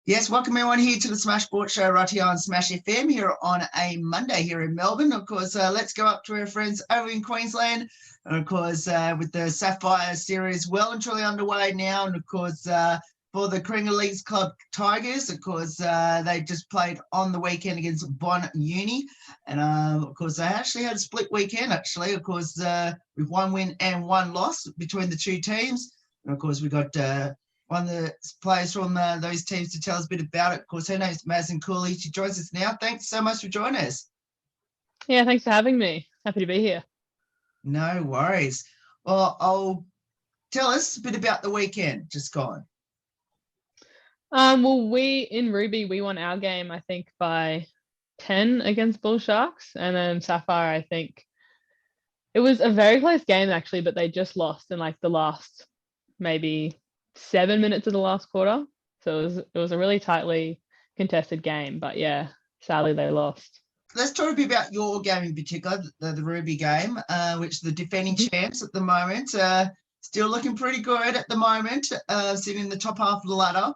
Yes, welcome everyone here to the Smash Sports Show right here on Smash FM here on a Monday here in Melbourne. Of course, let's go up to our friends over in Queensland. And of course, with the Sapphire Series well and truly underway now. And of course, for the Carina Leagues Club Tigers, of course, they just played on the weekend against Bon Uni. And of course, they actually had a split weekend, actually. Of course, with one win and one loss between the two teams. And of course, we got one of the players from those teams to tell us a bit about it. Of course, her name's Madison Cooley. She joins us now. Thanks so much for joining us. Yeah, thanks for having me. Happy to be here. No worries. Well, I'll tell us a bit about the weekend just gone. Well, in Ruby, we won our game, I think, by 10 against Bull Sharks. And then Sapphire, I think, it was a very close game, actually, but they just lost in like the last maybe 7 minutes of the last quarter. So it was a really tightly contested game. But yeah, sadly, they lost. Let's talk a bit about your game in particular, the Ruby game, which is the defending champs at the moment. Still looking pretty good at the moment, sitting in the top half of the ladder.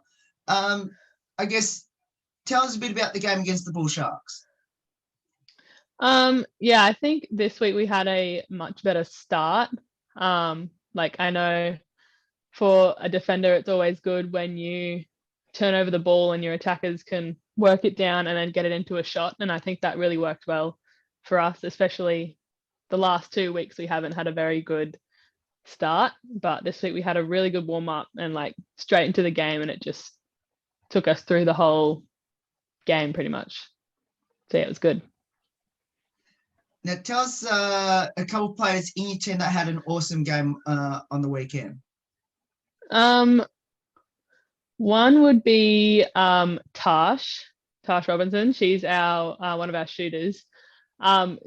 I guess tell us a bit about the game against the Bull Sharks. Yeah, I think this week we had a much better start. Like I know for a defender, it's always good when you turn over the ball and your attackers can work it down and then get it into a shot. And I think that really worked well for us, especially the last 2 weeks. We haven't had a very good start, but this week we had a really good warm up and like straight into the game, and it just took us through the whole game pretty much. So yeah, it was good. Now tell us a couple of players in your team that had an awesome game on the weekend. One would be Tash Robinson. She's our one of our shooters.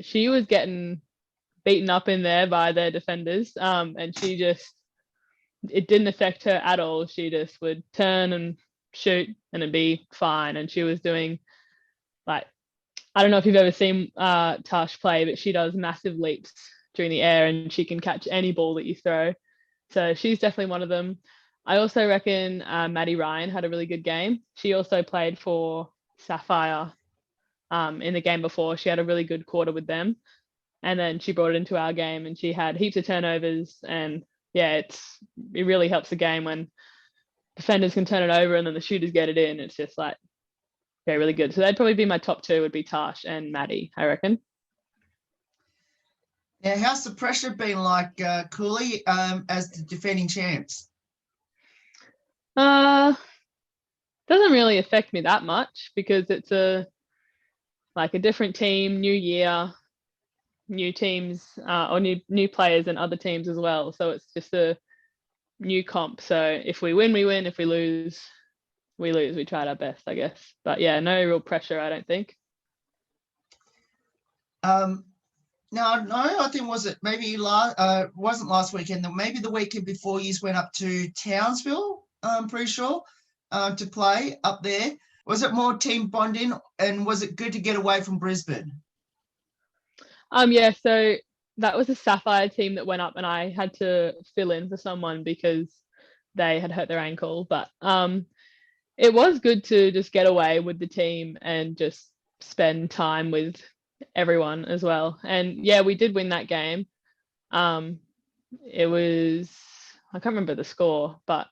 She was getting beaten up in there by their defenders, and it didn't affect her at all. She just would turn and shoot and it'd be fine. And she was doing, like, I don't know if you've ever seen Tash play, but she does massive leaps during the air and she can catch any ball that you throw. So she's definitely one of them. I also reckon Maddie Ryan had a really good game. She also played for Sapphire in the game before. She had a really good quarter with them. And then she brought it into our game and she had heaps of turnovers. And yeah, it really helps the game when defenders can turn it over and then the shooters get it in. It's just like, yeah, really good. So they'd probably be my top two, would be Tash and Maddie, I reckon. Now, how's the pressure been like, Cooley, as the defending champs? Doesn't really affect me that much because it's a different team, new year, new teams, or new players and other teams as well. So it's just a new comp. So if we win, we win. If we lose, we lose. We tried our best, I guess. But yeah, no real pressure, I don't think. No, I think wasn't last weekend. Maybe the weekend before you went up to Townsville, I'm pretty sure, to play up there. Was it more team bonding and was it good to get away from Brisbane? Yeah, so that was a Sapphire team that went up and I had to fill in for someone because they had hurt their ankle. But it was good to just get away with the team and just spend time with everyone as well. And yeah, we did win that game. It was, I can't remember the score, but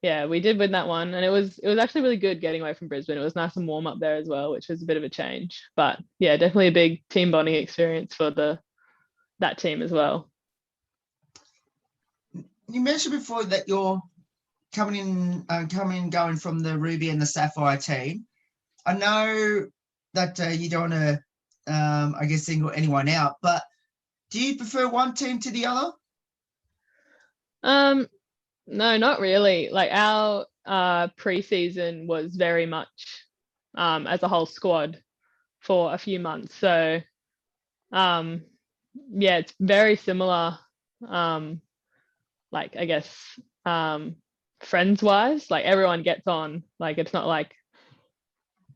yeah, we did win that one. And it was actually really good getting away from Brisbane. It was nice and warm up there as well, which was a bit of a change. But yeah, definitely a big team bonding experience for that team as well. You mentioned before that you're going from the Ruby and the Sapphire team. I know that you don't want to, I guess, single anyone out, but do you prefer one team to the other? No, not really. Like our preseason was very much as a whole squad for a few months. So yeah, it's very similar. Like I guess friends wise, like everyone gets on. Like it's not like,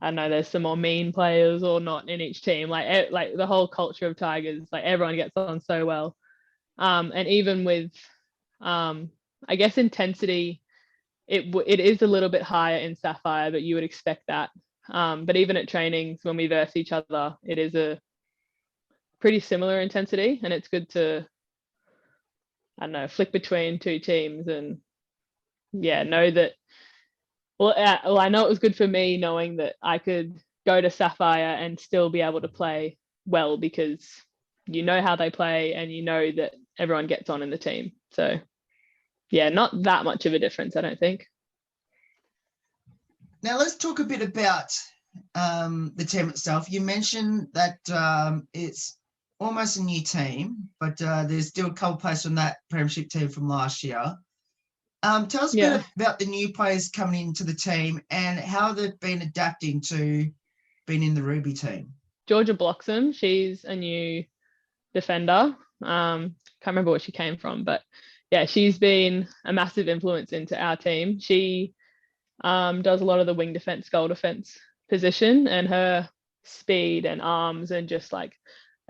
I don't know, there's some more mean players or not in each team. Like the whole culture of Tigers, like everyone gets on so well. And even with I guess intensity it is a little bit higher in Sapphire, but you would expect that. But even at trainings when we verse each other, it is a pretty similar intensity, and it's good to, I don't know, flick between two teams and know that. Well, I know it was good for me knowing that I could go to Sapphire and still be able to play well, because you know how they play and you know that everyone gets on in the team. So yeah, not that much of a difference, I don't think. Now let's talk a bit about the team itself. You mentioned that it's almost a new team, but there's still a couple players from that premiership team from last year. Tell us a bit about the new players coming into the team and how they've been adapting to being in the Ruby team. Georgia Bloxham, she's a new defender. Can't remember where she came from, but yeah, she's been a massive influence into our team. She does a lot of the wing defense, goal defense position, and her speed and arms and just like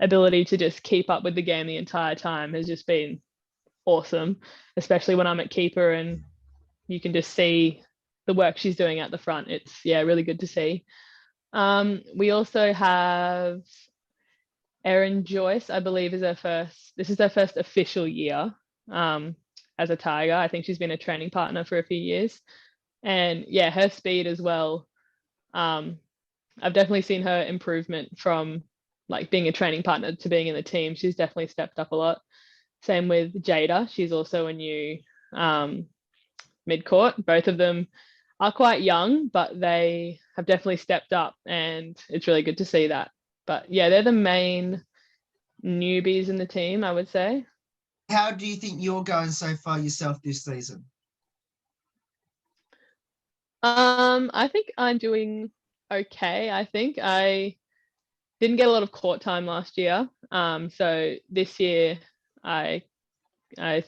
ability to just keep up with the game the entire time has just been awesome, especially when I'm at keeper and you can just see the work she's doing at the front. It's really good to see. We also have Erin Joyce, I believe, is this is her first official year as a Tiger. I think she's been a training partner for a few years, and her speed as well. I've definitely seen her improvement from like being a training partner to being in the team. She's definitely stepped up a lot. Same with Jada. She's also a new mid-court. Both of them are quite young, but they have definitely stepped up, and it's really good to see that. But they're the main newbies in the team, I would say. How do you think you're going so far yourself this season? I think I'm doing okay. I think I didn't get a lot of court time last year. So this year I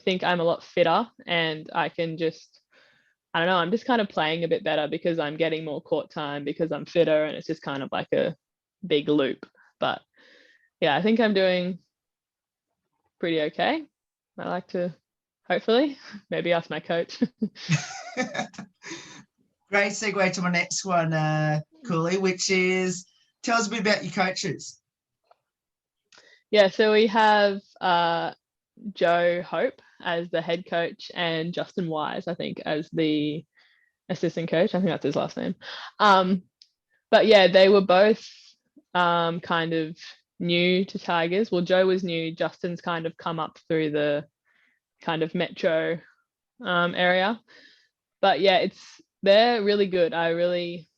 think I'm a lot fitter, and I can just, I don't know, I'm just kind of playing a bit better because I'm getting more court time because I'm fitter, and it's just kind of like a big loop. But I think I'm doing pretty okay. I like to hopefully maybe ask my coach. Great segue to my next one, Cooley, which is, tell us a bit about your coaches. So we have Joe Hope as the head coach and Justin Wise, I think, as the assistant coach. I think that's his last name. But they were both kind of new to Tigers. Well, Joe was new. Justin's kind of come up through the kind of metro area. But they're really good. I really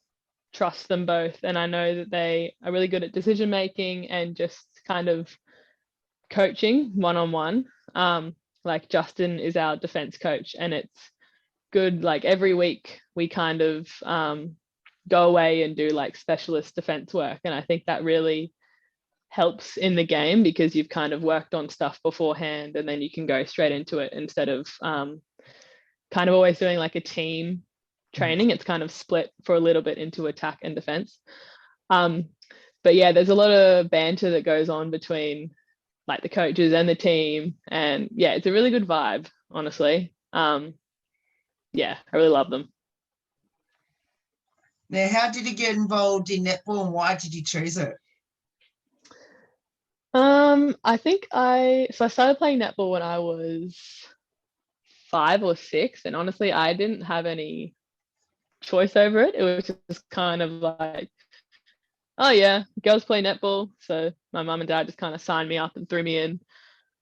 trust them both, and I know that they are really good at decision making and just kind of coaching one-on-one. Like Justin is our defense coach, and it's good. Like every week we kind of go away and do like specialist defense work, and I think that really helps in the game because you've kind of worked on stuff beforehand and then you can go straight into it instead of kind of always doing like a team training. It's kind of split for a little bit into attack and defense. But there's a lot of banter that goes on between like the coaches and the team, and it's a really good vibe, honestly. I really love them. Now, how did you get involved in netball, and why did you choose it? I think I started playing netball when I was 5 or 6, and honestly I didn't have any choice over it. It was just kind of like, oh yeah, girls play netball, so my mum and dad just kind of signed me up and threw me in,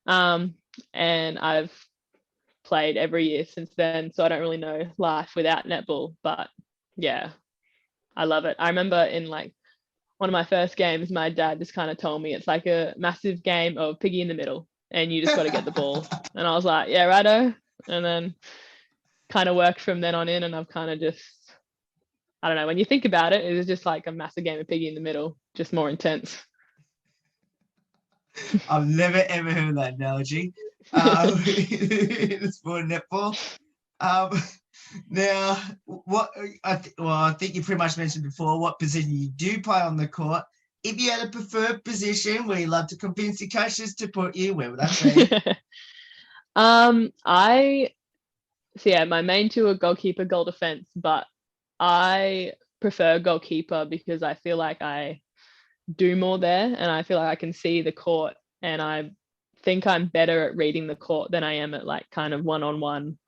and I've played every year since then, so I don't really know life without netball. But I love it. I remember in like one of my first games, my dad just kind of told me it's like a massive game of piggy in the middle and you just got to get the ball. And I was like, yeah, righto. And then kind of worked from then on in, and I've kind of just, I don't know, when you think about it, it was just like a massive game of piggy in the middle, just more intense. I've never ever heard that analogy. In the sport of netball. Now, I think you pretty much mentioned before what position you do play on the court. If you had a preferred position where you love to convince your coaches to put you, where would that be? I So yeah, my main two are goalkeeper, goal defense, but I prefer goalkeeper because I feel like I do more there and I feel like I can see the court, and I think I'm better at reading the court than I am at like kind of one-on-one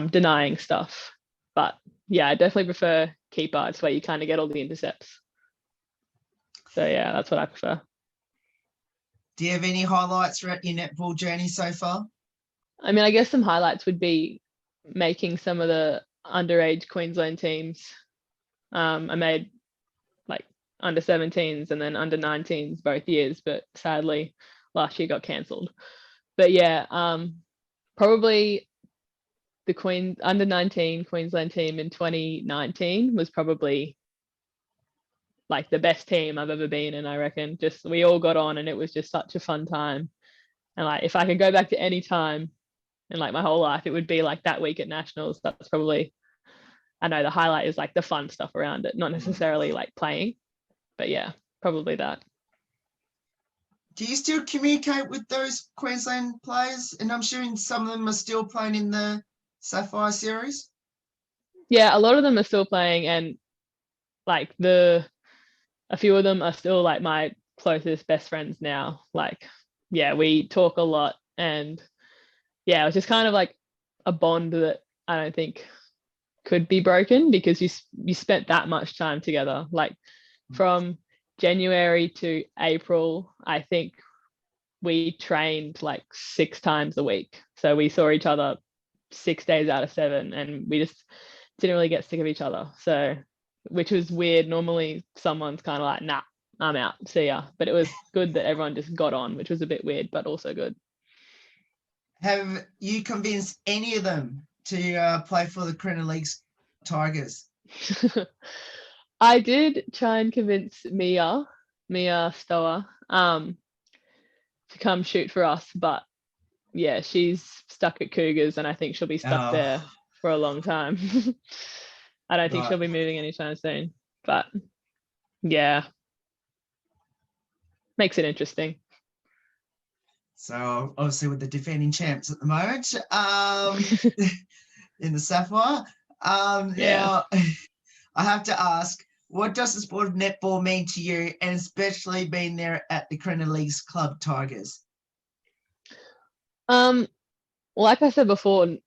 denying stuff. But yeah, I definitely prefer keeper. It's where you kind of get all the intercepts. So yeah, that's what I prefer. Do you have any highlights throughout your netball journey so far? I mean, I guess some highlights would be making some of the underage Queensland teams. I made like under 17s and then under 19s both years, but sadly last year got cancelled. But yeah, probably the under 19 Queensland team in 2019 was probably like the best team I've ever been in, I reckon. Just we all got on and it was just such a fun time. And like if I could go back to any time in like my whole life, it would be like that week at Nationals. That's probably, I know the highlight is like the fun stuff around it, not necessarily like playing, but yeah, probably that. Do you still communicate with those Queensland players? And I'm sure some of them are still playing in the Sapphire Series. Yeah, a lot of them are still playing, and like a few of them are still like my closest best friends now. Like, yeah, we talk a lot, and yeah, it was just kind of like a bond that I don't think could be broken because you spent that much time together. Like from January to April, I think we trained like 6 times a week. So we saw each other 6 days out of 7, and we just didn't really get sick of each other. So, which was weird. Normally someone's kind of like, nah, I'm out, see ya. But it was good that everyone just got on, which was a bit weird, but also good. Have you convinced any of them to play for the Carina League's Tigers? I did try and convince Mia Stower, to come shoot for us, but yeah, she's stuck at Cougars, and I think she'll be stuck there for a long time. I don't think she'll be moving anytime soon, but yeah, makes it interesting. So obviously with the defending champs at the moment in the Sapphire. Yeah. Now, I have to ask, what does the sport of netball mean to you, and especially being there at the Carina League's Club Tigers? Like I said before,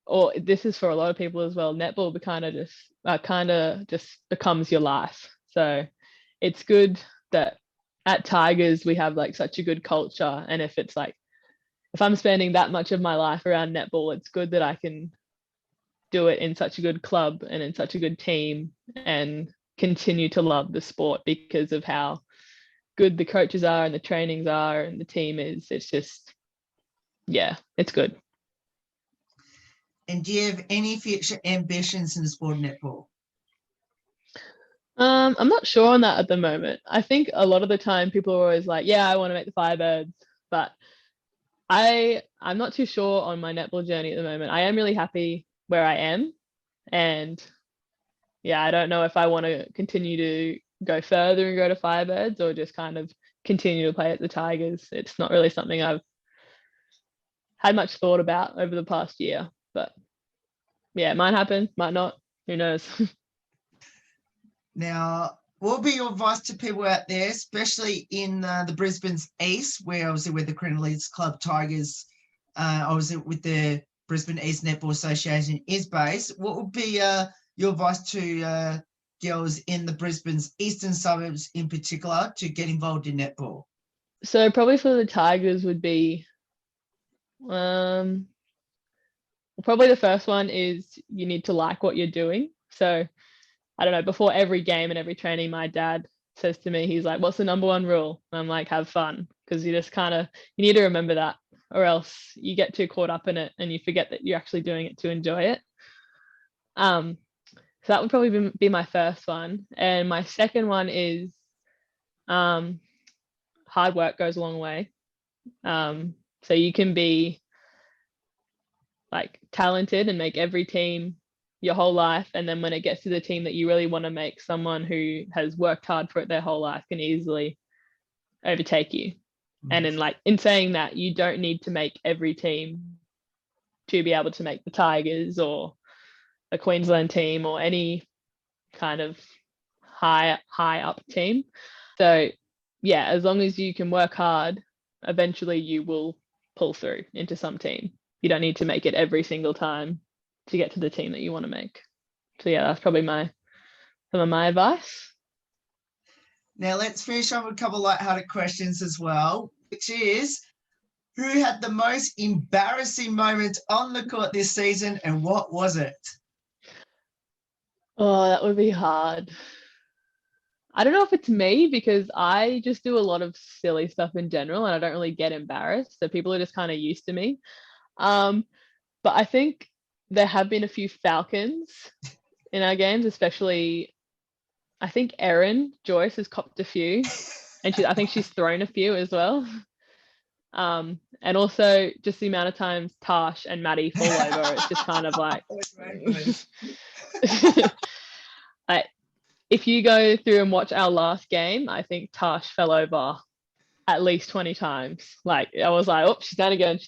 or this is for a lot of people as well, netball kind of just becomes your life. So it's good that at Tigers we have like such a good culture, and if I'm spending that much of my life around netball, it's good that I can do it in such a good club and in such a good team and continue to love the sport because of how good the coaches are and the trainings are and the team is. It's just, yeah, it's good. And do you have any future ambitions in the sport of netball? I'm not sure on that at the moment. I think a lot of the time people are always like, yeah, I want to make the Firebirds, but I'm not too sure on my netball journey at the moment. I am really happy where I am, and yeah, I don't know if I want to continue to go further and go to Firebirds or just kind of continue to play at the Tigers. It's not really something I've had much thought about over the past year, but yeah, it might happen, might not, who knows. Now, what would be your advice to people out there, especially in the Brisbane's East, where obviously with the Carina League's Club Tigers, obviously with the Brisbane East Netball Association is based? What would be your advice to girls in the Brisbane's eastern suburbs in particular to get involved in netball? So probably for the Tigers would be, probably the first one is you need to like what you're doing. So I don't know, before every game and every training, my dad says to me, he's like, what's the number one rule? And I'm like, have fun. Because you just you need to remember that, or else you get too caught up in it and you forget that you're actually doing it to enjoy it. So that would probably be my first one. And my second one is hard work goes a long way. So you can be like talented and make every team your whole life, and then when it gets to the team that you really want to make, someone who has worked hard for it their whole life can easily overtake you. And in saying that, you don't need to make every team to be able to make the Tigers or a Queensland team or any kind of high up team. So yeah, as long as you can work hard, eventually you will pull through into some team. You don't need to make it every single time to get to the team that you want to make. So yeah, that's probably some of my advice. Now let's finish off with a couple of lighthearted questions as well, which is, who had the most embarrassing moment on the court this season and what was it? Oh, that would be hard. I don't know if it's me because I just do a lot of silly stuff in general and I don't really get embarrassed. So people are just kind of used to me. But I think there have been a few Falcons in our games, especially I think Erin Joyce has copped a few and I think she's thrown a few as well. And also just the amount of times Tash and Maddie fall over, it's just kind of like if you go through and watch our last game, I think Tash fell over at least 20 times. Like I was like, oh, she's down again,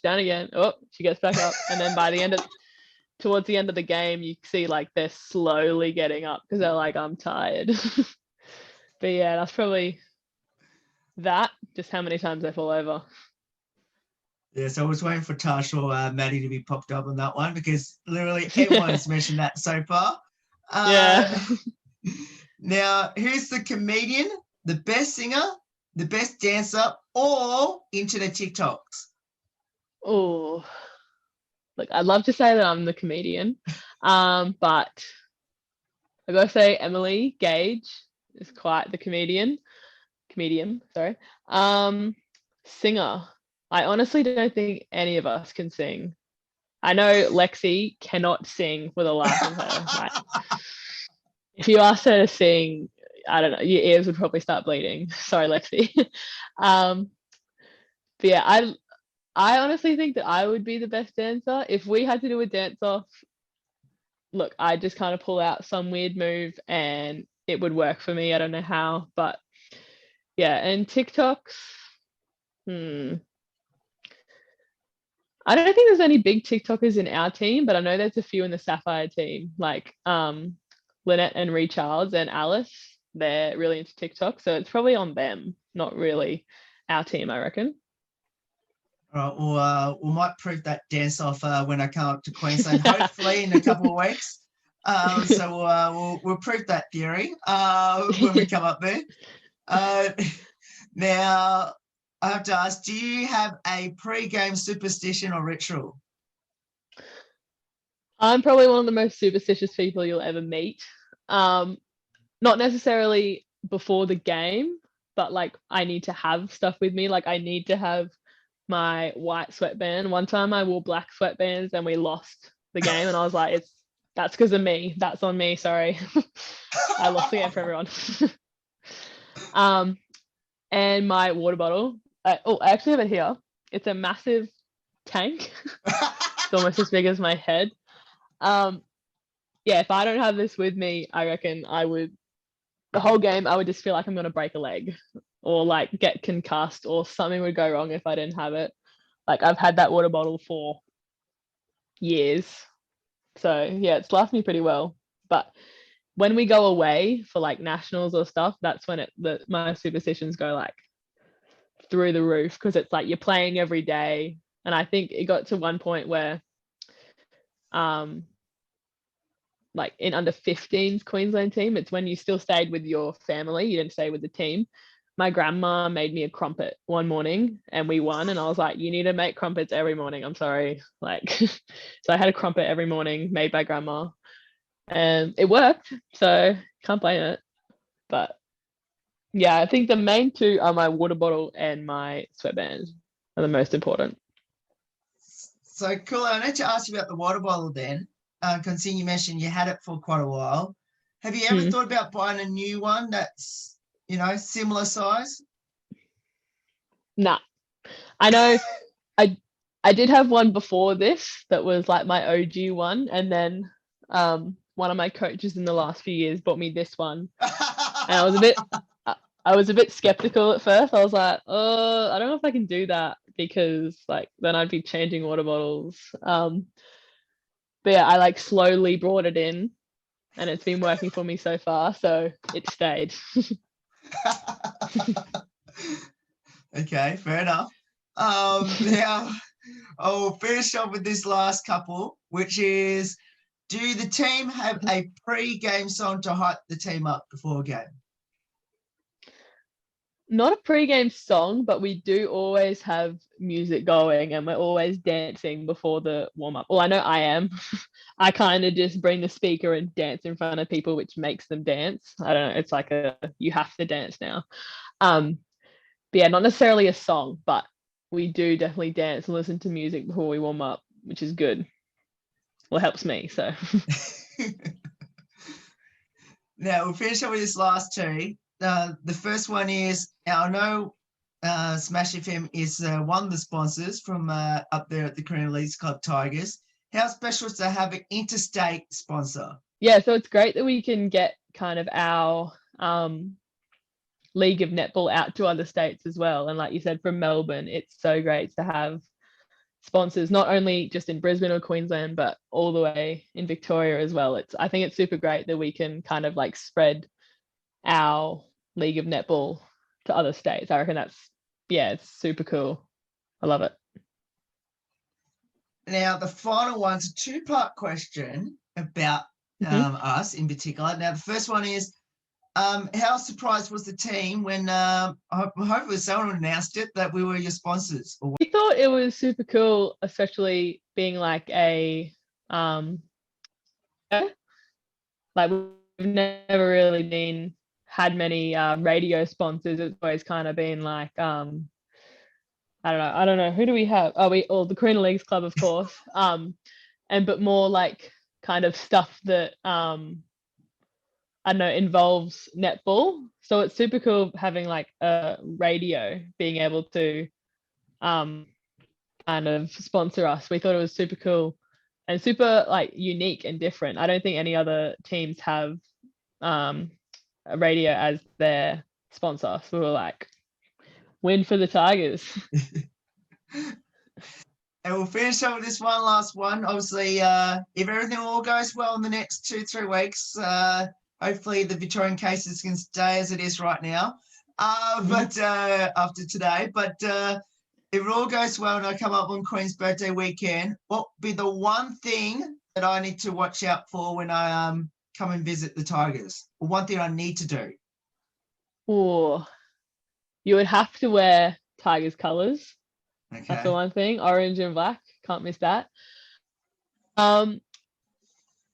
oh, she gets back up. And then by the end towards the end of the game, you see like they're slowly getting up because they're like, I'm tired. But yeah, that's probably that, just how many times they fall over. Yeah, so I was waiting for Tash or Maddie to be popped up on that one because literally everyone's mentioned that so far. Yeah. Now, who's the comedian, the best singer, the best dancer, or into the TikToks? Oh, look, I'd love to say that I'm the comedian, but I gotta say Emily Gage is quite the comedian, sorry. Singer, I honestly don't think any of us can sing. I know Lexi cannot sing for the life of her. Like, if you asked her to sing, I don't know, your ears would probably start bleeding. Sorry, Lexi. But yeah, I honestly think that I would be the best dancer. If we had to do a dance off, look, I just kind of pull out some weird move and it would work for me. I don't know how, but yeah. And TikToks, I don't think there's any big TikTokers in our team, but I know there's a few in the Sapphire team, like Lynette and Recharles and Alice. They're really into TikTok, so it's probably on them, not really our team, I reckon. All right, well, we might prove that dance off when I come up to Queensland, hopefully in a couple of weeks. So we'll prove that theory when we come up there. Now, I have to ask, do you have a pre-game superstition or ritual? I'm probably one of the most superstitious people you'll ever meet. Not necessarily before the game, but like I need to have stuff with me. Like I need to have my white sweatband. One time I wore black sweatbands and we lost the game and I was like, that's because of me. That's on me. Sorry. I lost the game for everyone. And my water bottle. I actually have it here. It's a massive tank. It's almost as big as my head. Yeah, if I don't have this with me, I reckon the whole game, I would just feel like I'm going to break a leg or like get concussed or something would go wrong if I didn't have it. Like I've had that water bottle for years. So yeah, it's lasted me pretty well. But when we go away for like nationals or stuff, that's when my superstitions go like through the roof because it's like you're playing every day. And I think it got to one point where like in under 15s Queensland team, it's when you still stayed with your family, you didn't stay with the team. My grandma made me a crumpet one morning and we won, and I was like, you need to make crumpets every morning, I'm sorry. Like so I had a crumpet every morning made by grandma and it worked, so can't blame it. But yeah, I think the main two are my water bottle and my sweatband are the most important. So cool. I need to ask you about the water bottle then. Considering you mentioned you had it for quite a while. Have you ever thought about buying a new one that's, similar size? Nah. I know I did have one before this that was like my OG one, and then one of my coaches in the last few years bought me this one. And I I was a bit skeptical at first. I was like, oh, I don't know if I can do that because like then I'd be changing water bottles. But yeah, I like slowly brought it in and it's been working for me so far. So it stayed. Okay, fair enough. Now I'll finish off with this last couple, which is, do the team have a pre-game song to hype the team up before a game? Not a pre-game song, but we do always have music going and we're always dancing before the warm-up. Well, I know I am. I kind of just bring the speaker and dance in front of people, which makes them dance. I don't know. It's like you have to dance now. But yeah, not necessarily a song, but we do definitely dance and listen to music before we warm up, which is good. Well, it helps me, so. Now, we'll finish up with this last two. The first one is, I know Smash FM is one of the sponsors from up there at the Carina Leagues Club Tigers. How special is to have an interstate sponsor? Yeah, so it's great that we can get kind of our league of netball out to other states as well. And like you said, from Melbourne, it's so great to have sponsors, not only just in Brisbane or Queensland, but all the way in Victoria as well. I think it's super great that we can kind of like spread our league of netball to other states. I reckon it's super cool. I love it. Now, the final one's a two-part question about us in particular. Now, the first one is, how surprised was the team when hopefully someone announced it that we were your sponsors? We thought it was super cool, especially being like a like we've never really had many radio sponsors. It's always kind of been like I don't know, who do we have? The Carina Leagues Club, of course, but more like kind of stuff that I don't know, involves netball. So it's super cool having like a radio being able to kind of sponsor us. We thought it was super cool and super like unique and different. I don't think any other teams have a radio as their sponsor. So we were like, win for the Tigers. And we'll finish up with this one last one. Obviously, if everything all goes well in the next 2-3 weeks, hopefully the Victorian cases can stay as it is right now. But after today, if it all goes well and I come up on Queen's birthday weekend, what would be the one thing that I need to watch out for when I come and visit the Tigers? Or one thing I need to do? Oh, you would have to wear Tigers colours. Okay. That's the one thing. Orange and black. Can't miss that.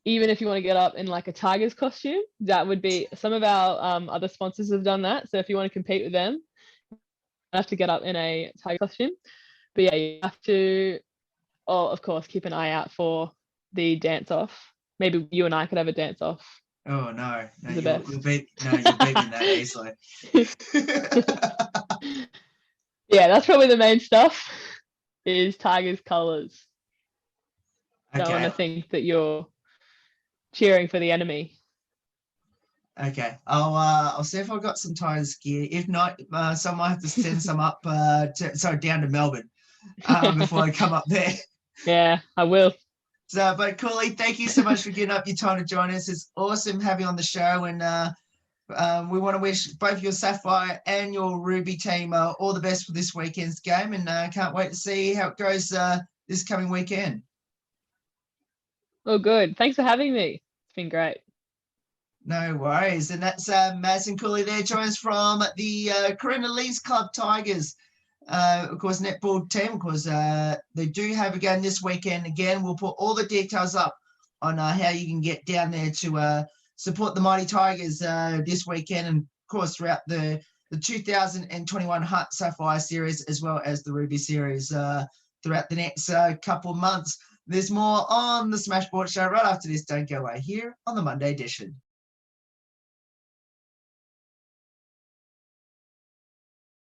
Even if you want to get up in like a Tigers costume, that would be, some of our other sponsors have done that. So if you want to compete with them, you have to get up in a Tiger costume. But yeah, you have to, of course, keep an eye out for the dance off. Maybe you and I could have a dance off. Oh no, you'll beat me that easily. Yeah, that's probably the main stuff, is Tigers colours. Okay. Don't want to think that you're cheering for the enemy. Okay, I'll see if I've got some Tigers gear. If not, so I might have to send some up down to Melbourne before I come up there. Yeah, I will. So, but Cooley, thank you so much for getting up your time to join us. It's awesome having you on the show, and we want to wish both your Sapphire and your Ruby team all the best for this weekend's game, and can't wait to see how it goes this coming weekend. Oh, good. Thanks for having me. It's been great. No worries. And that's Madison Cooley there, joins from the Carina Leagues Club Tigers. Of course, netball team, of course, they do have a game this weekend. Again, we'll put all the details up on how you can get down there to support the Mighty Tigers this weekend, and of course throughout the 2021 HART Sapphire Series, as well as the Ruby Series throughout the next couple of months. There's more on the Smash Sports Show right after this. Don't go away here on the Monday edition.